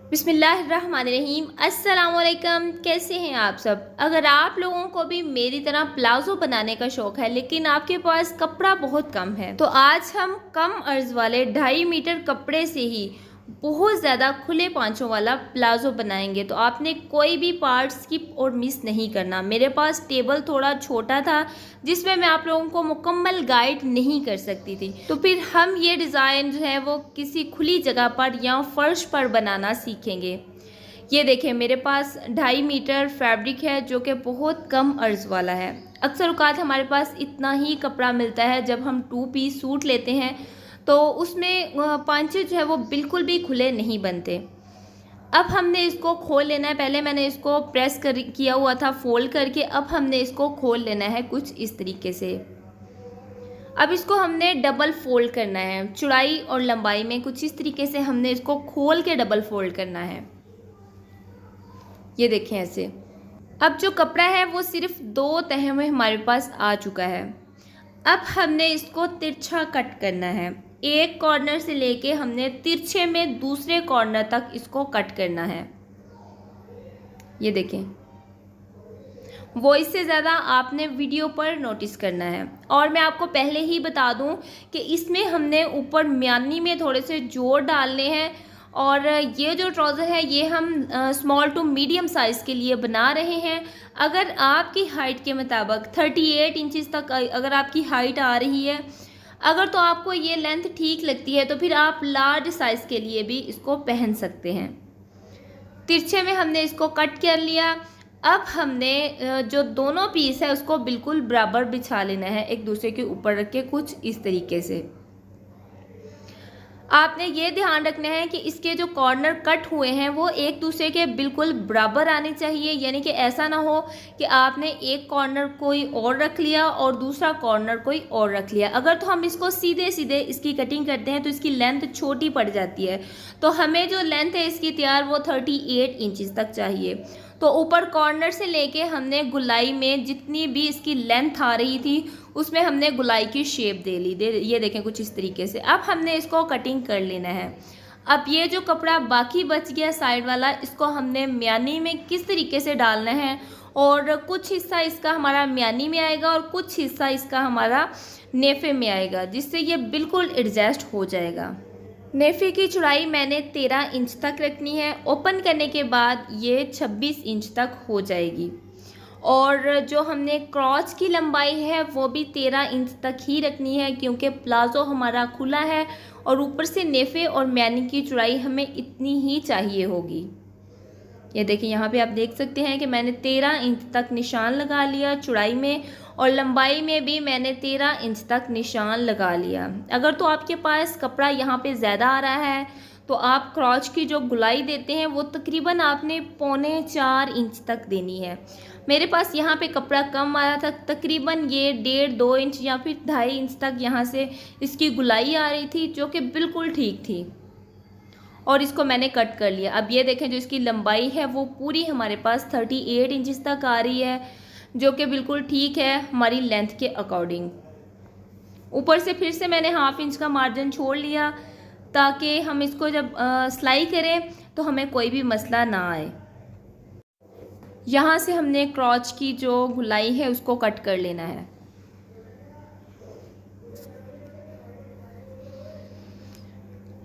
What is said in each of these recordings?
बिस्मिल्लाहिर्रहमानिर्रहीम। अस्सलाम वालेकुम। कैसे हैं आप सब? अगर आप लोगों को भी मेरी तरह प्लाज़ो बनाने का शौक़ है लेकिन आपके पास कपड़ा बहुत कम है, तो आज हम कम अर्ज़ वाले 2.5 मीटर कपड़े से ही बहुत ज़्यादा खुले पाँचों वाला प्लाज़ो बनाएंगे। तो आपने कोई भी पार्ट स्किप और मिस नहीं करना। मेरे पास टेबल थोड़ा छोटा था जिसमें मैं आप लोगों को मुकम्मल गाइड नहीं कर सकती थी, तो फिर हम ये डिज़ाइन जो है वो किसी खुली जगह पर या फर्श पर बनाना सीखेंगे। ये देखें, मेरे पास 2.5 मीटर फैब्रिक है जो कि बहुत कम अर्ज़ वाला है। अक्सर औक़ात हमारे पास इतना ही कपड़ा मिलता है जब हम 2 पीस सूट लेते हैं, तो उसमें पांचे जो है वो बिल्कुल भी खुले नहीं बनते। अब हमने इसको खोल लेना है। पहले मैंने इसको प्रेस किया हुआ था फोल्ड करके, अब हमने इसको खोल लेना है कुछ इस तरीके से। अब इसको हमने डबल फोल्ड करना है, चौड़ाई और लंबाई में कुछ इस तरीके से हमने इसको खोल के डबल फोल्ड करना है। ये देखें ऐसे। अब जो कपड़ा है वो सिर्फ 2 तह में हमारे पास आ चुका है। अब हमने इसको तिरछा कट करना है। एक कॉर्नर से लेके हमने तिरछे में दूसरे कॉर्नर तक इसको कट करना है। ये देखें, वॉइस से ज़्यादा आपने वीडियो पर नोटिस करना है। और मैं आपको पहले ही बता दूं कि इसमें हमने ऊपर म्यानी में थोड़े से जोड़ डालने हैं। और ये जो ट्राउज़र है ये हम स्मॉल टू मीडियम साइज़ के लिए बना रहे हैं। अगर आपकी हाइट के मुताबिक 38 इंचज़ तक अगर आपकी हाइट आ रही है, अगर तो आपको ये लेंथ ठीक लगती है, तो फिर आप लार्ज साइज़ के लिए भी इसको पहन सकते हैं। तिरछे में हमने इसको कट कर लिया। अब हमने जो दोनों पीस है उसको बिल्कुल बराबर बिछा लेना है, एक दूसरे के ऊपर रख के कुछ इस तरीके से। आपने ये ध्यान रखना है कि इसके जो कॉर्नर कट हुए हैं वो एक दूसरे के बिल्कुल बराबर आने चाहिए। यानी कि ऐसा ना हो कि आपने एक कॉर्नर कोई और रख लिया और दूसरा कॉर्नर कोई और रख लिया। अगर तो हम इसको सीधे सीधे इसकी कटिंग करते हैं तो इसकी लेंथ छोटी पड़ जाती है। तो हमें जो लेंथ है इसकी तैयार वो 38 इंचज़ तक चाहिए। तो ऊपर कॉर्नर से लेके हमने गुलाई में जितनी भी इसकी लेंथ आ रही थी उसमें हमने गुलाई की शेप दे ली। ये देखें कुछ इस तरीके से। अब हमने इसको कटिंग कर लेना है। अब ये जो कपड़ा बाकी बच गया साइड वाला, इसको हमने म्यानी में किस तरीके से डालना है, और कुछ हिस्सा इसका हमारा म्यानी में आएगा और कुछ हिस्सा इसका हमारा नेफे में आएगा, जिससे ये बिल्कुल एडजस्ट हो जाएगा। नेफे की चौड़ाई मैंने 13 इंच तक रखनी है। ओपन करने के बाद ये 26 इंच तक हो जाएगी। और जो हमने क्रॉच की लंबाई है वो भी 13 इंच तक ही रखनी है, क्योंकि प्लाज़ो हमारा खुला है और ऊपर से नेफे और म्यानी की चौड़ाई हमें इतनी ही चाहिए होगी। ये देखिए, यहाँ पे आप देख सकते हैं कि मैंने 13 इंच तक निशान लगा लिया चौड़ाई में, और लंबाई में भी मैंने 13 इंच तक निशान लगा लिया। अगर तो आपके पास कपड़ा यहाँ पे ज़्यादा आ रहा है तो आप क्रॉच की जो गुलाई देते हैं वो तकरीबन आपने 3.25 इंच तक देनी है। मेरे पास यहाँ पे कपड़ा कम आया था, तकरीबन ये 1.5-2 इंच या फिर 2.5 इंच तक यहाँ से इसकी गुलाई आ रही थी, जो कि बिल्कुल ठीक थी। और इसको मैंने कट कर लिया। अब ये देखें, जो इसकी लंबाई है वो पूरी हमारे पास 38 इंचज़ तक आ रही है, जो कि बिल्कुल ठीक है हमारी लेंथ के अकॉर्डिंग। ऊपर से फिर से मैंने 1/2 इंच का मार्जिन छोड़ लिया ताकि हम इसको जब सिलाई करें तो हमें कोई भी मसला ना आए। यहाँ से हमने क्रॉच की जो गुलाई है उसको कट कर लेना है।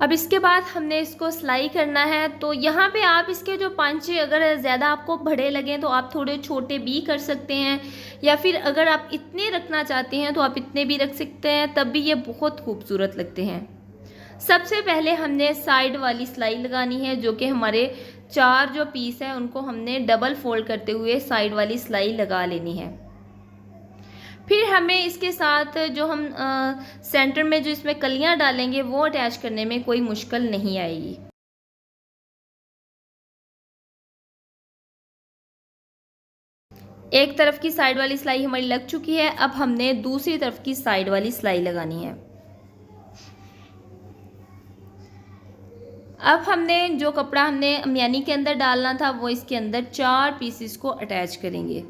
अब इसके बाद हमने इसको सिलाई करना है। तो यहाँ पे आप इसके जो पांचे अगर ज़्यादा आपको बड़े लगें तो आप थोड़े छोटे भी कर सकते हैं, या फिर अगर आप इतने रखना चाहते हैं तो आप इतने भी रख सकते हैं, तब भी ये बहुत खूबसूरत लगते हैं। सबसे पहले हमने साइड वाली सिलाई लगानी है, जो कि हमारे 4 जो पीस हैं उनको हमने डबल फोल्ड करते हुए साइड वाली सिलाई लगा लेनी है। फिर हमें इसके साथ जो हम सेंटर में जो इसमें कलियां डालेंगे वो अटैच करने में कोई मुश्किल नहीं आएगी। एक तरफ की साइड वाली सिलाई हमारी लग चुकी है, अब हमने दूसरी तरफ की साइड वाली सिलाई लगानी है। अब हमने जो कपड़ा हमने म्यानी के अंदर डालना था वो इसके अंदर 4 पीसेस को अटैच करेंगे।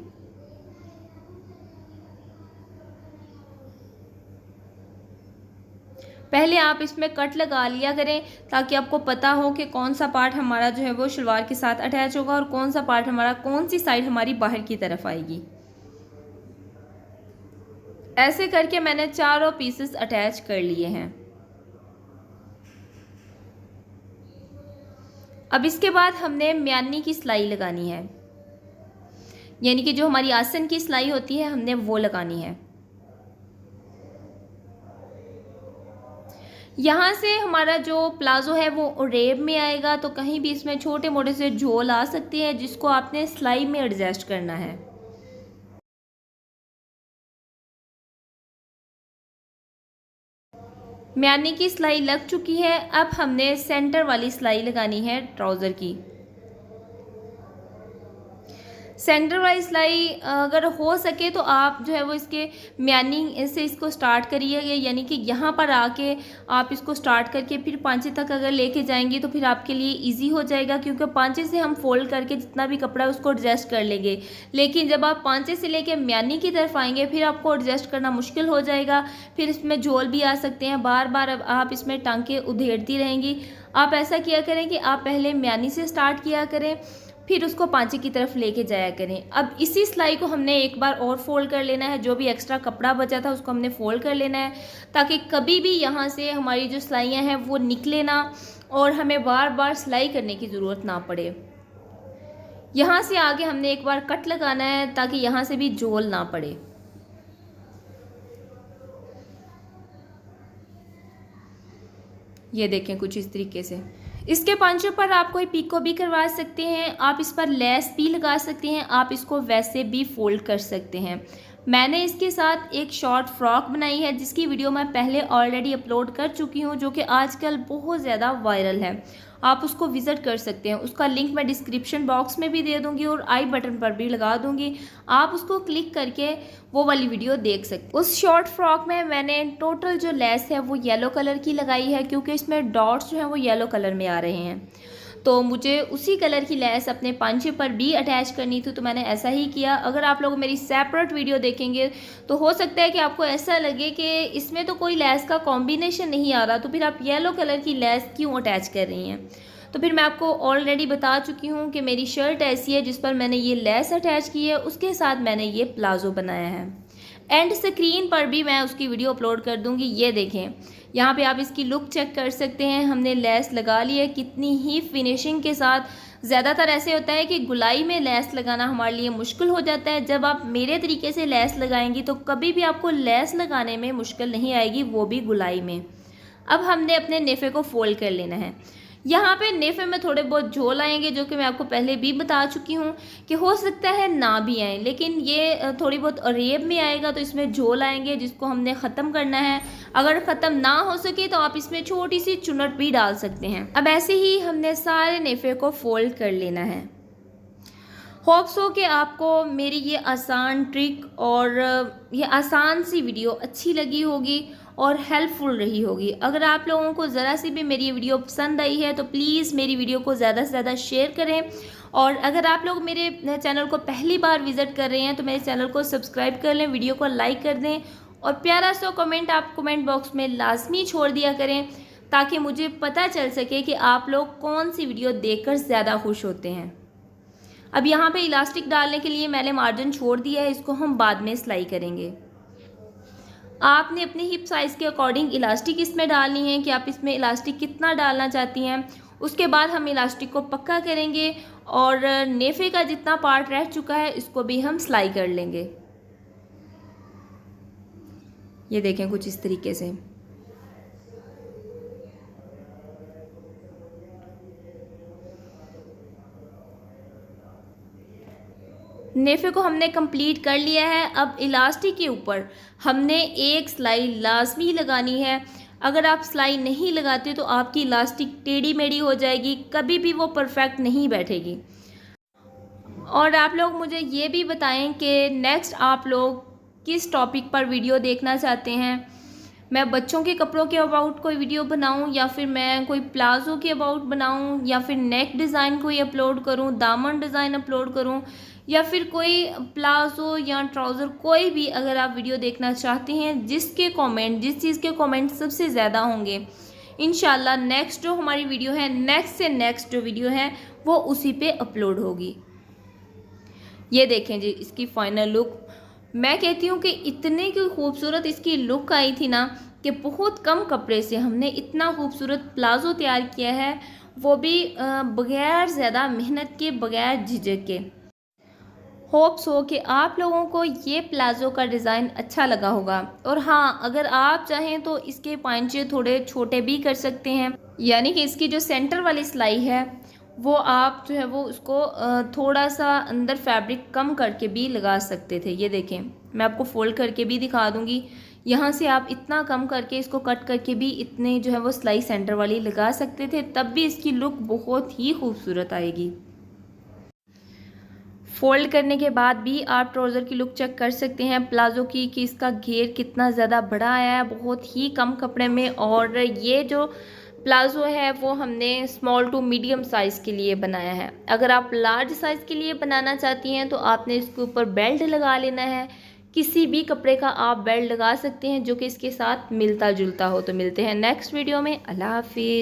पहले आप इसमें कट लगा लिया करें ताकि आपको पता हो कि कौन सा पार्ट हमारा जो है वो शलवार के साथ अटैच होगा और कौन सा पार्ट हमारा, कौन सी साइड हमारी बाहर की तरफ आएगी। ऐसे करके मैंने चारों पीसेस अटैच कर लिए हैं। अब इसके बाद हमने म्यानी की सिलाई लगानी है, यानी कि जो हमारी आसन की सिलाई होती है हमने वो लगानी है। यहाँ से हमारा जो प्लाज़ो है वो रेब में आएगा, तो कहीं भी इसमें छोटे मोटे से झोल आ सकते हैं जिसको आपने सिलाई में एडजस्ट करना है। म्यानी की सिलाई लग चुकी है। अब हमने सेंटर वाली सिलाई लगानी है ट्राउज़र की। सेंटर वाली सिलाई अगर हो सके तो आप जो है वो इसके म्यानी से इसको स्टार्ट करिएगा, यानी कि यहाँ पर आके आप इसको स्टार्ट करके फिर पांचे तक अगर लेके जाएंगे तो फिर आपके लिए इजी हो जाएगा, क्योंकि पांचे से हम फोल्ड करके जितना भी कपड़ा है उसको एडजस्ट कर लेंगे। लेकिन जब आप पांचे से लेके म्यानी की तरफ आएंगे फिर आपको एडजस्ट करना मुश्किल हो जाएगा, फिर इसमें झोल भी आ सकते हैं, बार बार अब आप इसमें टांके उधेड़ती रहेंगी। आप ऐसा किया करें कि आप पहले म्यानी से स्टार्ट किया करें, फिर उसको पांचे की तरफ लेके जाया करें। अब इसी सिलाई को हमने एक बार और फोल्ड कर लेना है, जो भी एक्स्ट्रा कपड़ा बचा था उसको हमने फोल्ड कर लेना है, ताकि कभी भी यहाँ से हमारी जो सिलाइयाँ हैं वो निकले ना और हमें बार बार सिलाई करने की ज़रूरत ना पड़े। यहाँ से आगे हमने एक बार कट लगाना है ताकि यहाँ से भी झोल ना पड़े। ये देखें कुछ इस तरीके से। इसके पांचों पर आप कोई पीको भी करवा सकते हैं, आप इस पर लेस भी लगा सकते हैं, आप इसको वैसे भी फोल्ड कर सकते हैं। मैंने इसके साथ एक शॉर्ट फ्रॉक बनाई है जिसकी वीडियो मैं पहले ऑलरेडी अपलोड कर चुकी हूँ, जो कि आजकल बहुत ज़्यादा वायरल है। आप उसको विज़िट कर सकते हैं, उसका लिंक मैं डिस्क्रिप्शन बॉक्स में भी दे दूँगी और आई बटन पर भी लगा दूँगी, आप उसको क्लिक करके वो वाली वीडियो देख सकते हैं। उस शॉर्ट फ्रॉक में मैंने टोटल जो लेस है वो येलो कलर की लगाई है, क्योंकि इसमें डॉट्स जो हैं वो येलो कलर में आ रहे हैं, तो मुझे उसी कलर की लेस अपने पांचे पर भी अटैच करनी थी, तो मैंने ऐसा ही किया। अगर आप लोग मेरी सेपरेट वीडियो देखेंगे तो हो सकता है कि आपको ऐसा लगे कि इसमें तो कोई लेस का कॉम्बिनेशन नहीं आ रहा, तो फिर आप येलो कलर की लेस क्यों अटैच कर रही हैं। तो फिर मैं आपको ऑलरेडी बता चुकी हूँ कि मेरी शर्ट ऐसी है जिस पर मैंने ये लेस अटैच की है, उसके साथ मैंने ये प्लाज़ो बनाया है। एंड स्क्रीन पर भी मैं उसकी वीडियो अपलोड कर दूँगी। ये देखें, यहाँ पे आप इसकी लुक चेक कर सकते हैं, हमने लेस लगा ली है कितनी ही फिनिशिंग के साथ। ज़्यादातर ऐसे होता है कि गुलाई में लेस लगाना हमारे लिए मुश्किल हो जाता है, जब आप मेरे तरीके से लेस लगाएंगी तो कभी भी आपको लेस लगाने में मुश्किल नहीं आएगी, वो भी गुलाई में। अब हमने अपने नेफे को फोल्ड कर लेना है। यहाँ पे नेफे में थोड़े बहुत झोल आएंगे, जो कि मैं आपको पहले भी बता चुकी हूँ कि हो सकता है ना भी आए, लेकिन ये थोड़ी बहुत रेब में आएगा तो इसमें झोल आएंगे जिसको हमने ख़त्म करना है। अगर ख़त्म ना हो सके तो आप इसमें छोटी सी चुनट भी डाल सकते हैं। अब ऐसे ही हमने सारे नेफे को फोल्ड कर लेना है। होप्स हो कि आपको मेरी ये आसान ट्रिक और ये आसान सी वीडियो अच्छी लगी होगी और हेल्पफुल रही होगी। अगर आप लोगों को ज़रा सी भी मेरी वीडियो पसंद आई है तो प्लीज़ मेरी वीडियो को ज़्यादा से ज़्यादा शेयर करें, और अगर आप लोग मेरे चैनल को पहली बार विज़िट कर रहे हैं तो मेरे चैनल को सब्सक्राइब कर लें, वीडियो को लाइक कर दें और प्यारा सा कमेंट आप कमेंट बॉक्स में लाजमी छोड़ दिया करें, ताकि मुझे पता चल सके कि आप लोग कौन सी वीडियो देखकर ज़्यादा खुश होते हैं। अब यहाँ पे इलास्टिक डालने के लिए मैंने मार्जिन छोड़ दिया है, इसको हम बाद में सिलाई करेंगे। आपने अपनी हिप साइज़ के अकॉर्डिंग इलास्टिक इसमें डालनी है कि आप इसमें इलास्टिक कितना डालना चाहती हैं। उसके बाद हम इलास्टिक को पक्का करेंगे और नेफे का जितना पार्ट रह चुका है इसको भी हम सिलाई कर लेंगे। ये देखें कुछ इस तरीके से। नेफे को हमने कंप्लीट कर लिया है। अब इलास्टिक के ऊपर हमने एक सिलाई लाजमी लगानी है। अगर आप सिलाई नहीं लगाते तो आपकी इलास्टिक टेढ़ी मेढ़ी हो जाएगी, कभी भी वो परफेक्ट नहीं बैठेगी। और आप लोग मुझे ये भी बताएं कि नेक्स्ट आप लोग किस टॉपिक पर वीडियो देखना चाहते हैं। मैं बच्चों के कपड़ों के अबाउट कोई वीडियो बनाऊं, या फिर मैं कोई प्लाजो के अबाउट बनाऊं, या फिर नेक डिज़ाइन कोई अपलोड करूं, दामन डिज़ाइन अपलोड करूं, या फिर कोई प्लाजो या ट्राउज़र, कोई भी अगर आप वीडियो देखना चाहते हैं जिस चीज़ के कमेंट सबसे ज़्यादा होंगे, इंशाल्लाह नेक्स्ट जो हमारी वीडियो है, नेक्स्ट से नेक्स्ट जो वीडियो है वो उसी पे अपलोड होगी। ये देखें जी इसकी फाइनल लुक। मैं कहती हूँ कि इतने की खूबसूरत इसकी लुक आई थी ना कि बहुत कम कपड़े से हमने इतना खूबसूरत प्लाजो तैयार किया है, वो भी बग़ैर ज़्यादा मेहनत के, बग़ैर झिझक के। होप्स हो कि आप लोगों को ये प्लाज़ो का डिज़ाइन अच्छा लगा होगा। और हाँ, अगर आप चाहें तो इसके पांचे थोड़े छोटे भी कर सकते हैं, यानी कि इसकी जो सेंटर वाली सिलाई है वो आप जो है वो उसको थोड़ा सा अंदर फैब्रिक कम करके भी लगा सकते थे। ये देखें, मैं आपको फोल्ड करके भी दिखा दूँगी। यहाँ से आप इतना कम करके इसको कट करके भी इतने जो है वो सिलाई सेंटर वाली लगा सकते थे, तब भी इसकी लुक बहुत ही खूबसूरत आएगी। फोल्ड करने के बाद भी आप ट्राउज़र की लुक चेक कर सकते हैं प्लाज़ो की कि इसका घेर कितना ज़्यादा बड़ा आया है बहुत ही कम कपड़े में। और ये जो प्लाज़ो है वो हमने स्मॉल टू मीडियम साइज़ के लिए बनाया है। अगर आप लार्ज साइज़ के लिए बनाना चाहती हैं तो आपने इसके ऊपर बेल्ट लगा लेना है। किसी भी कपड़े का आप बेल्ट लगा सकते हैं जो कि इसके साथ मिलता जुलता हो। तो मिलते हैं नेक्स्ट वीडियो में। अल्लाह हाफिज़।